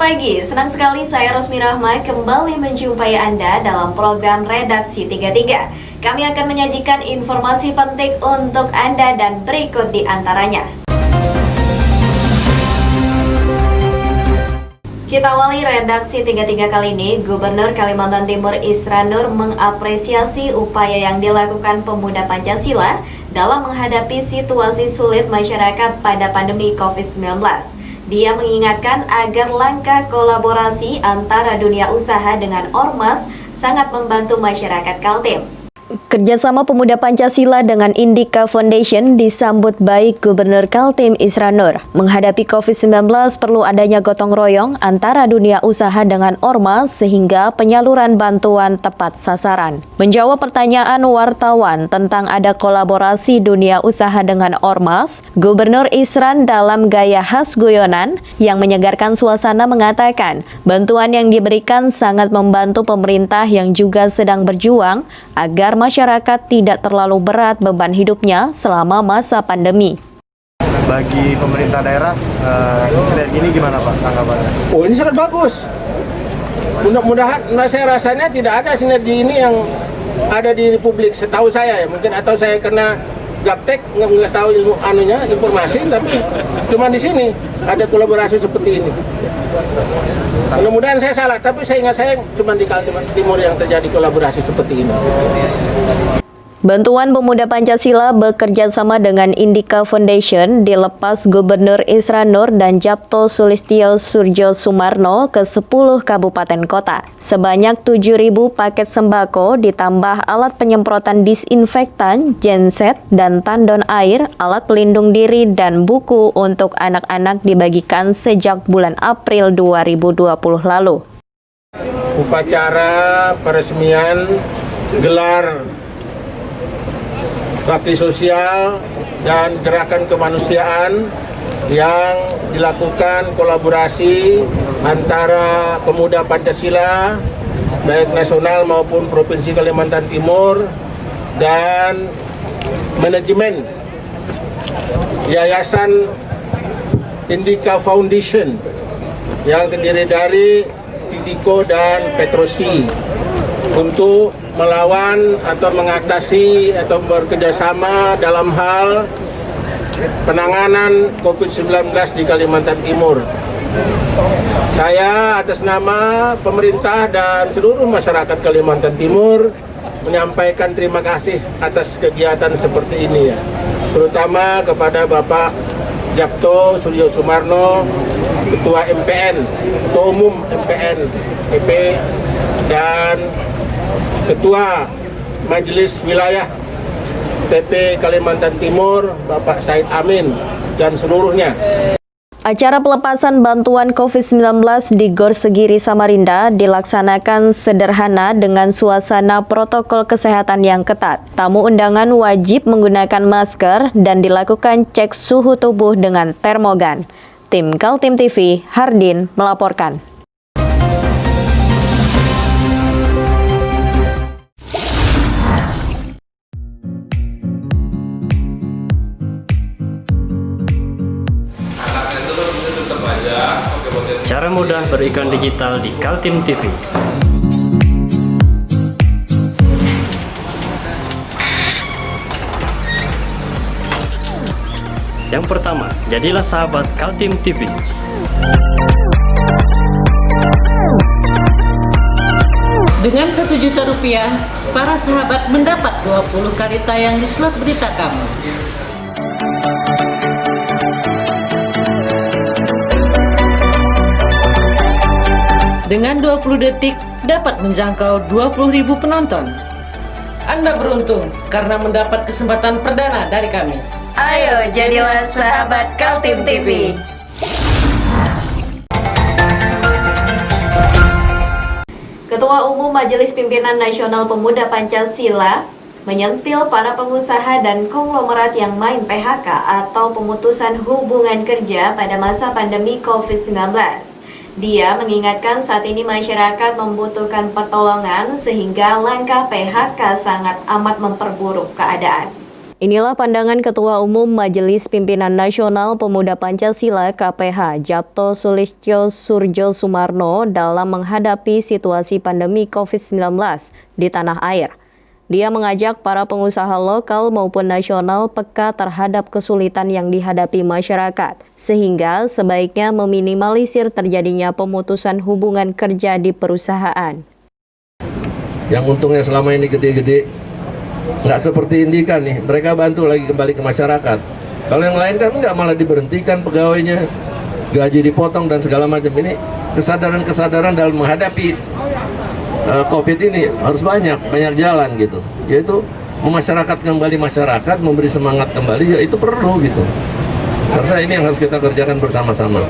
pagi, senang sekali saya Rosmi Rahma kembali menjumpai Anda dalam program Redaksi 33. Kami akan menyajikan informasi penting untuk Anda dan berikut di antaranya. Kita awali Redaksi 33 kali ini, Gubernur Kalimantan Timur Isra Nur mengapresiasi upaya yang dilakukan pemuda Pancasila dalam menghadapi situasi sulit masyarakat pada pandemi COVID-19. Dia mengingatkan agar langkah kolaborasi antara dunia usaha dengan ormas sangat membantu masyarakat Kaltim. Kerjasama Pemuda Pancasila dengan Indika Foundation disambut baik Gubernur Kaltim Isra Nur. Menghadapi COVID-19 perlu adanya gotong royong antara dunia usaha dengan ormas sehingga penyaluran bantuan tepat sasaran. Menjawab pertanyaan wartawan tentang ada kolaborasi dunia usaha dengan ormas, Gubernur Isran dalam gaya khas guyonan yang menyegarkan suasana mengatakan bantuan yang diberikan sangat membantu pemerintah yang juga sedang berjuang agar masyarakat tidak terlalu berat beban hidupnya selama masa pandemi. Bagi pemerintah daerah, insiden ini gimana Pak tanggapannya? Oh, ini sangat bagus. Mudah-mudahan, saya rasanya tidak ada sinergi ini yang ada di Republik, setahu saya ya, mungkin atau saya kena gaptek nggak tahu informasi, tapi cuma di sini ada kolaborasi seperti ini. Mudah-mudahan saya salah, tapi saya ingat saya cuma di Kaltim Timur yang terjadi kolaborasi seperti ini. Bantuan Pemuda Pancasila bekerja sama dengan Indika Foundation dilepas Gubernur Isra Nur dan Japto Sulistyo Surjo Sumarno ke 10 kabupaten kota. Sebanyak 7.000 paket sembako ditambah alat penyemprotan disinfektan, genset, dan tandon air, alat pelindung diri, dan buku untuk anak-anak dibagikan sejak bulan April 2020 lalu. Upacara peresmian gelar bakti sosial dan gerakan kemanusiaan yang dilakukan kolaborasi antara pemuda Pancasila baik nasional maupun Provinsi Kalimantan Timur dan manajemen Yayasan Indika Foundation yang terdiri dari Indiko dan Petrosi untuk melawan atau mengatasi atau bekerjasama dalam hal penanganan COVID-19 di Kalimantan Timur. Saya atas nama pemerintah dan seluruh masyarakat Kalimantan Timur menyampaikan terima kasih atas kegiatan seperti ini ya. Terutama kepada Bapak Japto Suryo Sumarno, Ketua MPN, Ketua Umum MPN PP, dan Ketua Majelis Wilayah TP Kalimantan Timur, Bapak Said Amin, dan seluruhnya. Acara pelepasan bantuan COVID-19 di Gor Segiri Samarinda dilaksanakan sederhana dengan suasana protokol kesehatan yang ketat. Tamu undangan wajib menggunakan masker dan dilakukan cek suhu tubuh dengan termogan. Tim Kaltim TV, Hardin melaporkan. Cara mudah beriklan digital di Kaltim TV. Yang pertama, jadilah sahabat Kaltim TV. Dengan Rp1.000.000, para sahabat mendapat 20 kali tayang di slot berita kamu. Dengan 20 detik dapat menjangkau 20.000 penonton. Anda beruntung karena mendapat kesempatan perdana dari kami. Ayo jadilah sahabat Kaltim TV. Ketua Umum Majelis Pimpinan Nasional Pemuda Pancasila menyentil para pengusaha dan konglomerat yang main PHK atau pemutusan hubungan kerja pada masa pandemi COVID-19. Dia mengingatkan saat ini masyarakat membutuhkan pertolongan sehingga langkah PHK sangat amat memperburuk keadaan. Inilah pandangan Ketua Umum Majelis Pimpinan Nasional Pemuda Pancasila KPH Japto Sulistyo Surjo Sumarno dalam menghadapi situasi pandemi COVID-19 di tanah air. Dia mengajak para pengusaha lokal maupun nasional peka terhadap kesulitan yang dihadapi masyarakat, sehingga sebaiknya meminimalisir terjadinya pemutusan hubungan kerja di perusahaan. Yang untungnya selama ini gede-gede, nggak seperti Indika nih, mereka bantu lagi kembali ke masyarakat. Kalau yang lain kan nggak, malah diberhentikan pegawainya, gaji dipotong dan segala macam. Ini kesadaran dalam menghadapi COVID ini harus banyak jalan gitu. Yaitu memasyarakat kembali masyarakat, memberi semangat kembali, ya itu perlu gitu. Karena ini yang harus kita kerjakan bersama-sama.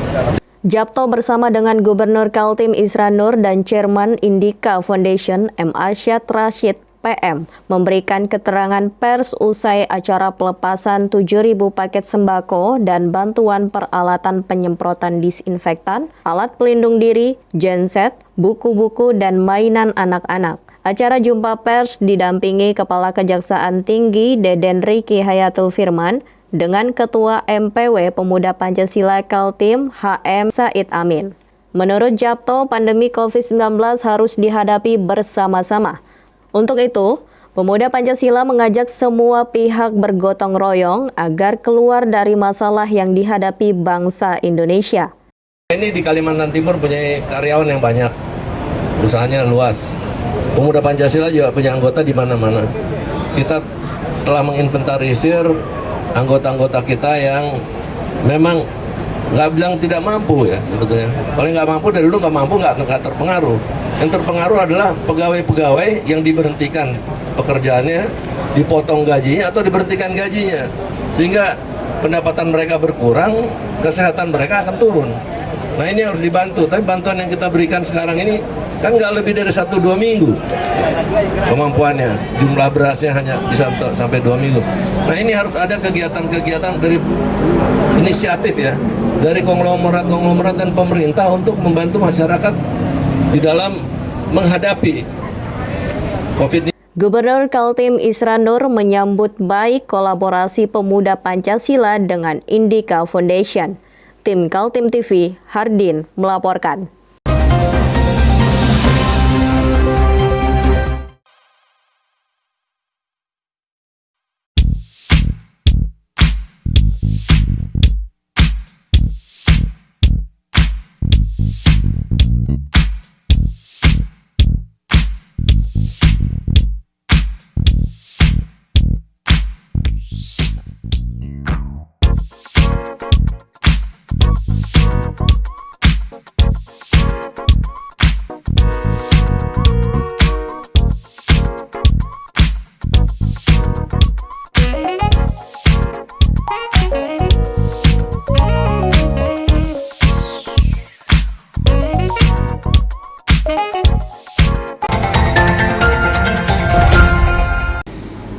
Japto bersama dengan Gubernur Kaltim Isran Nur dan Chairman Indika Foundation M. Arsyad Rashid PM memberikan keterangan pers usai acara pelepasan 7.000 paket sembako dan bantuan peralatan penyemprotan disinfektan, alat pelindung diri, genset, buku-buku, dan mainan anak-anak. Acara jumpa pers didampingi Kepala Kejaksaan Tinggi Deden Riki Hayatul Firman dengan Ketua MPW Pemuda Pancasila Kaltim HM Said Amin. Menurut Japto, pandemi COVID-19 harus dihadapi bersama-sama. Untuk itu, Pemuda Pancasila mengajak semua pihak bergotong royong agar keluar dari masalah yang dihadapi bangsa Indonesia. Ini di Kalimantan Timur punya karyawan yang banyak, usahanya luas. Pemuda Pancasila juga punya anggota di mana-mana. Kita telah menginventarisir anggota-anggota kita yang memang nggak bilang tidak mampu ya sebetulnya. Kalau nggak mampu dari dulu nggak mampu, nggak terpengaruh. Yang terpengaruh adalah pegawai-pegawai yang diberhentikan pekerjaannya, dipotong gajinya atau diberhentikan gajinya, sehingga pendapatan mereka berkurang, kesehatan mereka akan turun. Nah ini harus dibantu, tapi bantuan yang kita berikan sekarang ini kan nggak lebih dari 1-2 minggu kemampuannya, jumlah berasnya hanya bisa sampai 2 minggu. Nah ini harus ada kegiatan-kegiatan dari inisiatif ya, dari konglomerat dan pemerintah untuk membantu masyarakat di dalam menghadapi COVID-19. Gubernur Kaltim Isran Nur menyambut baik kolaborasi Pemuda Pancasila dengan Indika Foundation. Tim Kaltim TV, Hardin melaporkan.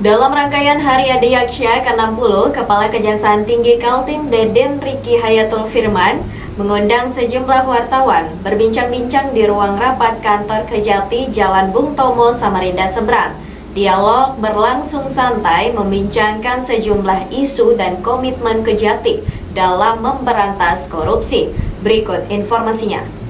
Dalam rangkaian Hari Adiaksya ke-60, Kepala Kejaksaan Tinggi Kaltim Deden Riki Hayatul Firman mengundang sejumlah wartawan berbincang-bincang di ruang rapat kantor Kejati Jalan Bung Tomo, Samarinda Seberang. Dialog berlangsung santai membincangkan sejumlah isu dan komitmen Kejati dalam memberantas korupsi. Berikut informasinya.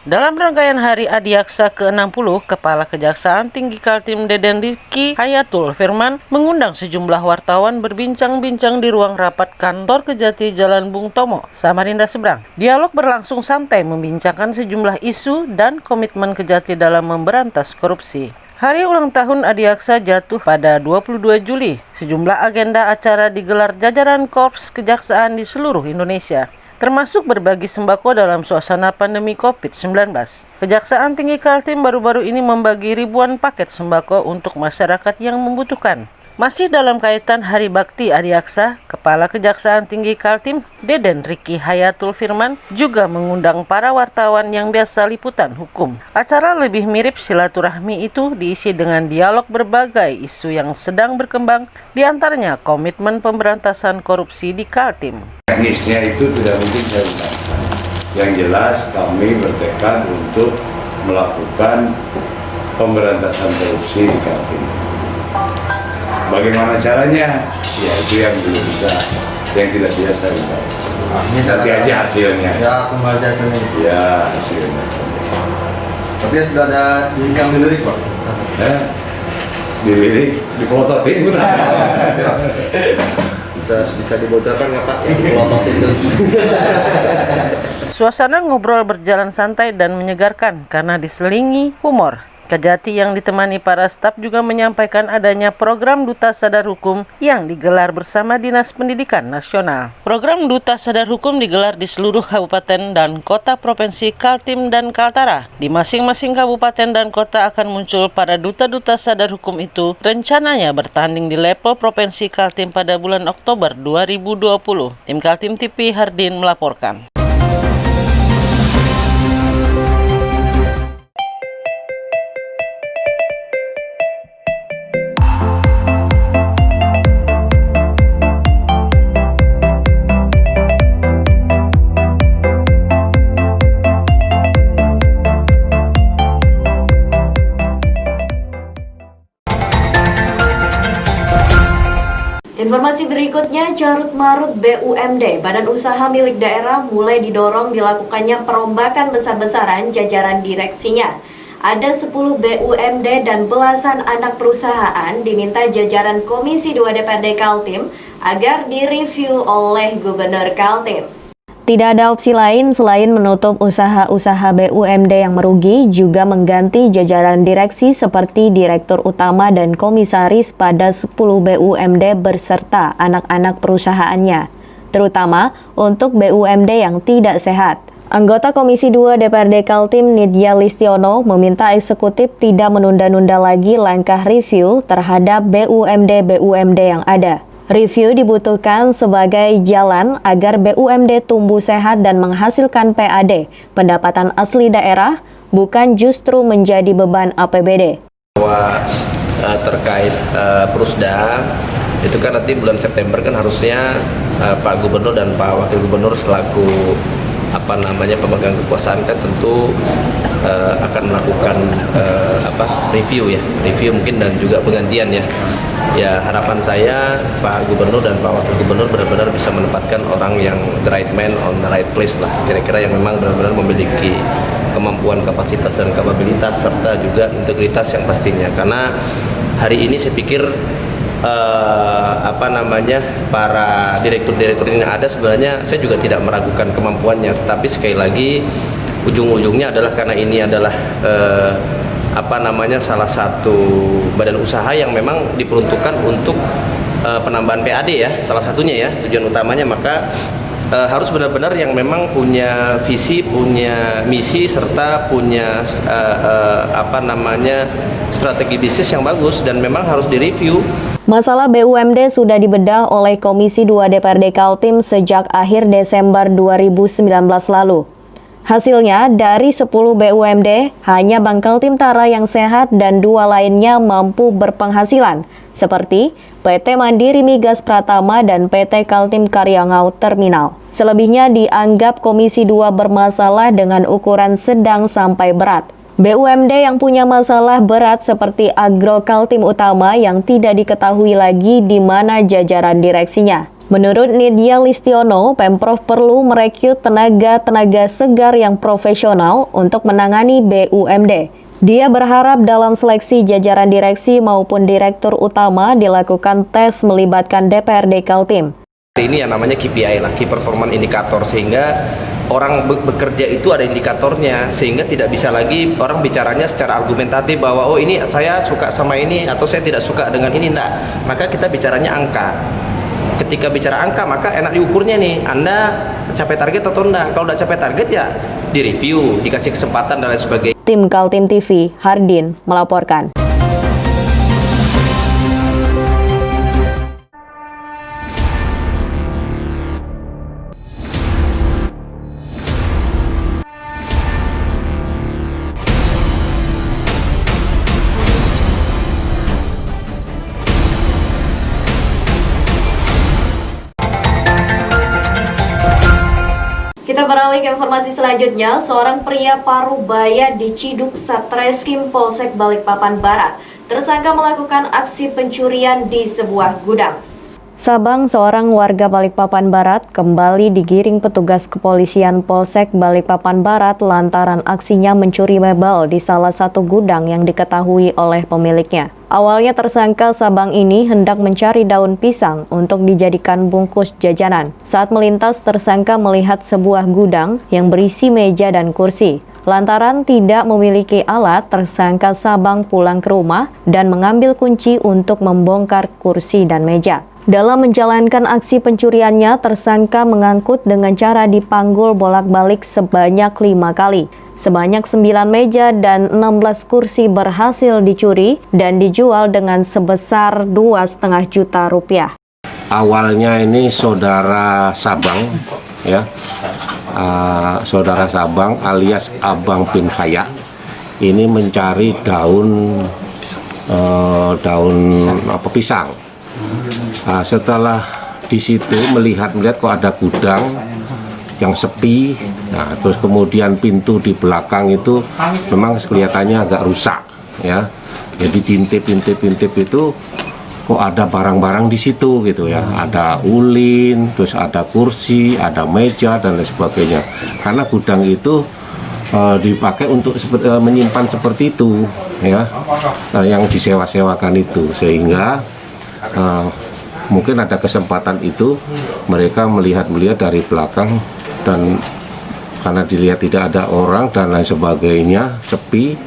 Dalam rangkaian Hari Adiaksa ke-60, Kepala Kejaksaan Tinggi Kaltim Deden Riki Hayatul Firman mengundang sejumlah wartawan berbincang-bincang di ruang rapat kantor Kejati Jalan Bung Tomo, Samarinda Seberang. Dialog berlangsung santai membincangkan sejumlah isu dan komitmen Kejati dalam memberantas korupsi. Hari ulang tahun Adiaksa jatuh pada 22 Juli. Sejumlah agenda acara digelar jajaran Korps Kejaksaan di seluruh Indonesia, termasuk berbagi sembako dalam suasana pandemi COVID-19. Kejaksaan Tinggi Kaltim baru-baru ini membagi ribuan paket sembako untuk masyarakat yang membutuhkan. Masih dalam kaitan Hari Bakti Adiaksa, Kepala Kejaksaan Tinggi Kaltim Deden Riki Hayatul Firman juga mengundang para wartawan yang biasa liputan hukum. Acara lebih mirip silaturahmi itu diisi dengan dialog berbagai isu yang sedang berkembang, diantaranya komitmen pemberantasan korupsi di Kaltim. Teknisnya itu tidak mungkin saya ungkapkan. Yang jelas kami bertekad untuk melakukan pemberantasan korupsi di Kaltim. bagaimana caranya? Ya itu yang belum bisa, yang tidak biasa kita. Nanti aja hasilnya. Ya, kembali hasilnya. Ya hasilnya. Tapi ya sudah ada yang dilirik, Pak. Dilirik, dipototin. Bisa dibocorkan nggak, Pak? Yang dipototin itu. Suasana ngobrol berjalan santai dan menyegarkan karena diselingi humor. Kejati yang ditemani para staf juga menyampaikan adanya program Duta Sadar Hukum yang digelar bersama Dinas Pendidikan Nasional. Program Duta Sadar Hukum digelar di seluruh kabupaten dan kota provinsi Kaltim dan Kaltara. Di masing-masing kabupaten dan kota akan muncul para duta-duta sadar hukum itu rencananya bertanding di level provinsi Kaltim pada bulan Oktober 2020. Tim Kaltim TV Hardin melaporkan. Informasi berikutnya, carut-marut BUMD, Badan Usaha Milik Daerah, mulai didorong dilakukannya perombakan besar-besaran jajaran direksinya. Ada 10 BUMD dan belasan anak perusahaan diminta jajaran Komisi 2 DPRD Kaltim agar direview oleh Gubernur Kaltim. Tidak ada opsi lain selain menutup usaha-usaha BUMD yang merugi, juga mengganti jajaran direksi seperti Direktur Utama dan Komisaris pada 10 BUMD beserta anak-anak perusahaannya, terutama untuk BUMD yang tidak sehat. Anggota Komisi 2 DPRD Kaltim Nidya Listiono meminta eksekutif tidak menunda-nunda lagi langkah review terhadap BUMD-BUMD yang ada. Review dibutuhkan sebagai jalan agar BUMD tumbuh sehat dan menghasilkan PAD, pendapatan asli daerah, bukan justru menjadi beban APBD. Bahwa terkait Prusda, itu kan nanti bulan September kan harusnya Pak Gubernur dan Pak Wakil Gubernur selaku pemegang kekuasaan kan tentu akan melakukan review mungkin dan juga penggantian ya. Ya harapan saya Pak Gubernur dan Pak Wakil Gubernur benar-benar bisa menempatkan orang yang the right man on the right place lah, kira-kira yang memang benar-benar memiliki kemampuan, kapasitas dan kapabilitas serta juga integritas yang pastinya. Karena hari ini saya pikir para direktur-direktur ini ada, sebenarnya saya juga tidak meragukan kemampuannya, tetapi sekali lagi ujung-ujungnya adalah karena ini adalah salah satu badan usaha yang memang diperuntukkan untuk penambahan PAD ya, salah satunya ya tujuan utamanya, maka harus benar-benar yang memang punya visi, punya misi serta punya strategi bisnis yang bagus dan memang harus direview. Masalah BUMD sudah dibedah oleh Komisi 2 DPRD Kaltim sejak akhir Desember 2019 lalu. Hasilnya, dari 10 BUMD, hanya Bank Kaltim Tara yang sehat dan 2 lainnya mampu berpenghasilan, seperti PT Mandiri Migas Pratama dan PT Kaltim Karyangau Terminal. Selebihnya dianggap Komisi 2 bermasalah dengan ukuran sedang sampai berat. BUMD yang punya masalah berat seperti Agro Kaltim Utama yang tidak diketahui lagi di mana jajaran direksinya. Menurut Nidya Listiono, Pemprov perlu merekrut tenaga-tenaga segar yang profesional untuk menangani BUMD. Dia berharap dalam seleksi jajaran direksi maupun direktur utama dilakukan tes melibatkan DPRD Kaltim. Ini yang namanya KPI lah, Key Performance Indicator, sehingga orang bekerja itu ada indikatornya, sehingga tidak bisa lagi orang bicaranya secara argumentatif bahwa oh ini saya suka sama ini atau saya tidak suka dengan ini, enggak. Maka kita bicaranya angka. Ketika bicara angka maka enak diukurnya nih, Anda capai target atau enggak. Kalau udah capai target ya direview, dikasih kesempatan dan lain sebagainya. Tim Kaltim TV, Hardin melaporkan. Kita beralih ke informasi selanjutnya. Seorang pria Parubaya diciduk Satreskrim Polsek Balikpapan Barat. tersangka melakukan aksi pencurian di sebuah gudang. Sabang, seorang warga Balikpapan Barat, kembali digiring petugas kepolisian Polsek Balikpapan Barat lantaran aksinya mencuri mebel di salah satu gudang yang diketahui oleh pemiliknya. Awalnya tersangka Sabang ini hendak mencari daun pisang untuk dijadikan bungkus jajanan. Saat melintas, tersangka melihat sebuah gudang yang berisi meja dan kursi. Lantaran tidak memiliki alat, tersangka Sabang pulang ke rumah dan mengambil kunci untuk membongkar kursi dan meja. Dalam menjalankan aksi pencuriannya, tersangka mengangkut dengan cara dipanggul bolak-balik sebanyak 5 kali. Sebanyak 9 meja dan 16 kursi berhasil dicuri dan dijual dengan sebesar 2,5 juta rupiah. Awalnya ini saudara Sabang, ya, saudara Sabang alias Abang bin Haya, ini mencari daun pisang. Setelah di situ melihat kok ada gudang yang sepi, nah terus kemudian pintu di belakang itu memang kelihatannya agak rusak, ya. Jadi diintip itu kok ada barang-barang di situ gitu ya, ada ulin, terus ada kursi, ada meja dan lain sebagainya. Karena gudang itu dipakai untuk menyimpan seperti itu, ya, yang disewa-sewakan itu, sehingga mungkin ada kesempatan itu mereka melihat dari belakang, dan karena dilihat tidak ada orang dan lain sebagainya, sepi,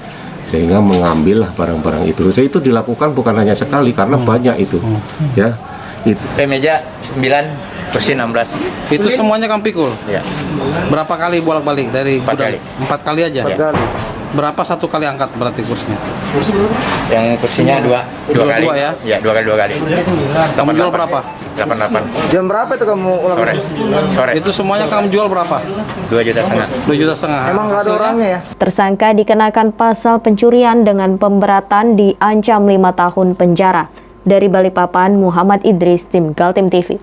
sehingga mengambil barang-barang itu. Itu dilakukan bukan hanya sekali karena banyak itu, ya. Itu. Meja 9, kursi 16. Itu semuanya kamu pikul? Ya. Berapa kali bolak-balik dari 4 kali? 4 kali aja? Ya. Berapa satu kali angkat berarti kursinya? Yang kursinya dua kali. Ya? Ya, 2 kali. Kamu jual berapa? 88. Jam berapa itu kamu ulang? Sore. Itu semuanya kamu jual berapa? 2,5 juta. 2,5 juta. Emang nggak ada orangnya ya? Tersangka dikenakan pasal pencurian dengan pemberatan diancam 5 tahun penjara. Dari Balikpapan, Muhammad Idris, tim Kaltim TV.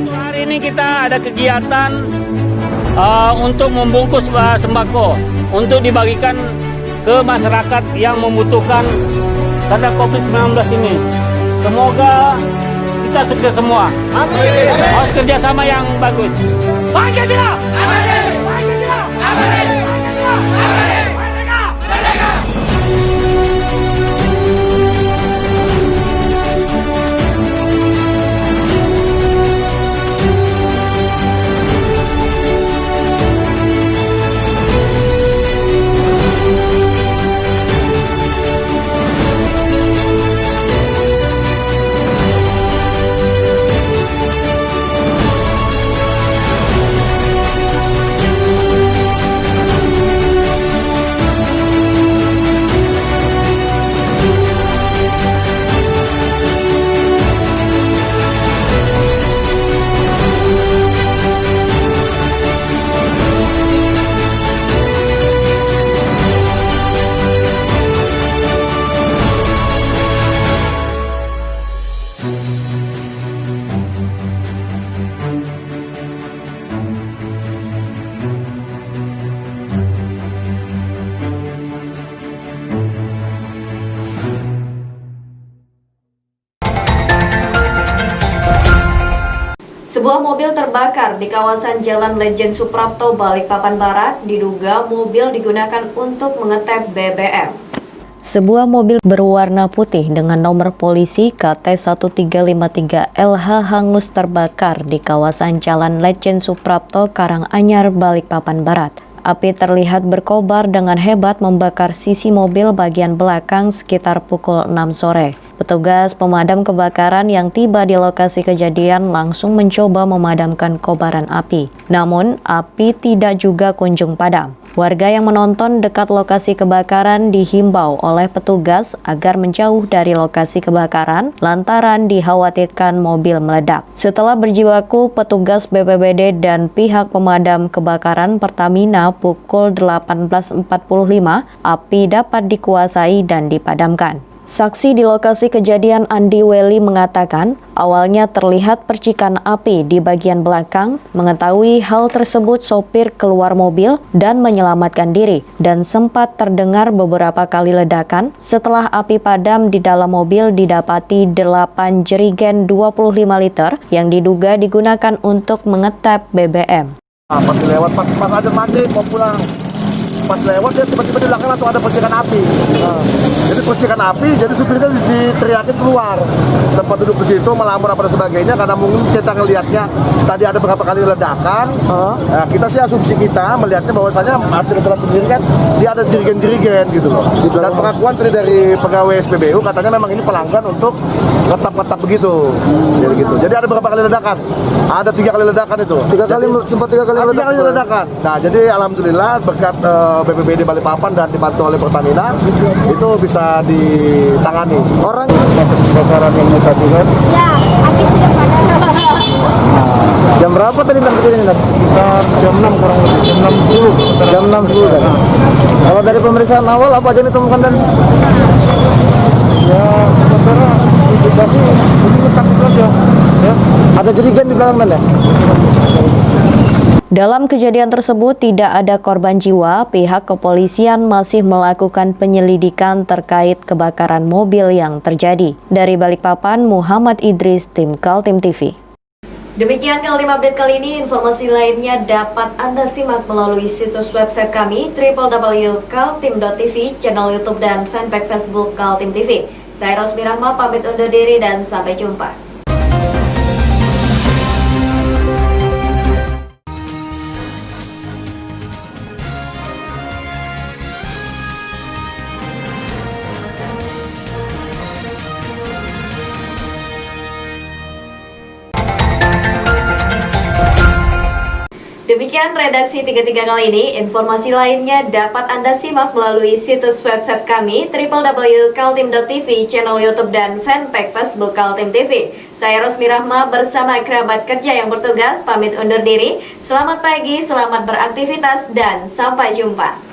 Hari ini kita ada kegiatan untuk membungkus sembako untuk dibagikan ke masyarakat yang membutuhkan karena COVID-19 ini. Semoga kita sukses semua. Harus kerjasama yang bagus. Pancasila! Pancasila! Pancasila! Sebuah mobil terbakar di kawasan Jalan Lejen Suprapto, Balikpapan Barat. Diduga mobil digunakan untuk mengetep BBM. Sebuah mobil berwarna putih dengan nomor polisi KT1353LH hangus terbakar di kawasan Jalan Lejen Suprapto, Karanganyar, Balikpapan Barat. Api terlihat berkobar dengan hebat membakar sisi mobil bagian belakang sekitar pukul 6 sore. Petugas pemadam kebakaran yang tiba di lokasi kejadian langsung mencoba memadamkan kobaran api. Namun, api tidak juga kunjung padam. Warga yang menonton dekat lokasi kebakaran dihimbau oleh petugas agar menjauh dari lokasi kebakaran lantaran dikhawatirkan mobil meledak. Setelah berjibaku, petugas BPBD dan pihak pemadam kebakaran Pertamina pukul 18.45, api dapat dikuasai dan dipadamkan. Saksi di lokasi kejadian Andi Weli mengatakan, awalnya terlihat percikan api di bagian belakang. Mengetahui hal tersebut, sopir keluar mobil dan menyelamatkan diri, dan sempat terdengar beberapa kali ledakan. Setelah api padam, di dalam mobil didapati 8 jerigen 25 liter yang diduga digunakan untuk mengetep BBM. Pas lewat, pas ada maghrib mau pulang. Pas lewat dia tiba-tiba di belakang langsung ada percikan api. Jadi percikan api, jadi supirnya diteriakin keluar. Sempat duduk di situ melamar apa dan sebagainya karena mungkin kita ngelihatnya tadi ada beberapa kali ledakan. Nah, kita sih asumsi kita melihatnya bahwasanya hasil keterangan sendiri kan dia ada jerigen-jerigen gitu loh. Dan pengakuan tadi dari pegawai SPBU katanya memang ini pelanggan untuk ngetap-ngetap begitu. Jadi gitu. Jadi ada berapa kali ledakan? Ada 3 kali ledakan itu. Sempat 3 kali ledakan. Nah, jadi alhamdulillah berkat BPBD Balikpapan dan dibantu oleh Pertamina itu bisa ditangani. Orang kebakaran yang tadi kan? Ya, api sudah padam. Jam berapa tadi kejadiannya? Sekitar jam 6 kurang lebih, jam 6.10. Jam 6.10 kan? Kalau dari pemeriksaan awal apa aja yang ditemukan dan? Ya, sementara indikasi ini letak saja. Ya. Ada jerigen di belakang dan ya? Dalam kejadian tersebut tidak ada korban jiwa. Pihak kepolisian masih melakukan penyelidikan terkait kebakaran mobil yang terjadi. Dari Balikpapan, Muhammad Idris, tim Kaltim TV. Demikian Kaltim Update kali ini. Informasi lainnya dapat Anda simak melalui situs website kami www.kaltim.tv, channel YouTube dan fanpage Facebook Kaltim TV. Saya Rosmi Rahma pamit undur diri dan sampai jumpa. Demikian redaksi 33 kali ini. Informasi lainnya dapat Anda simak melalui situs website kami www.kaltim.tv, channel YouTube dan fanpage Facebook Kaltim TV. Saya Rosmi Rahma bersama kerabat kerja yang bertugas pamit undur diri. Selamat pagi, selamat beraktivitas dan sampai jumpa.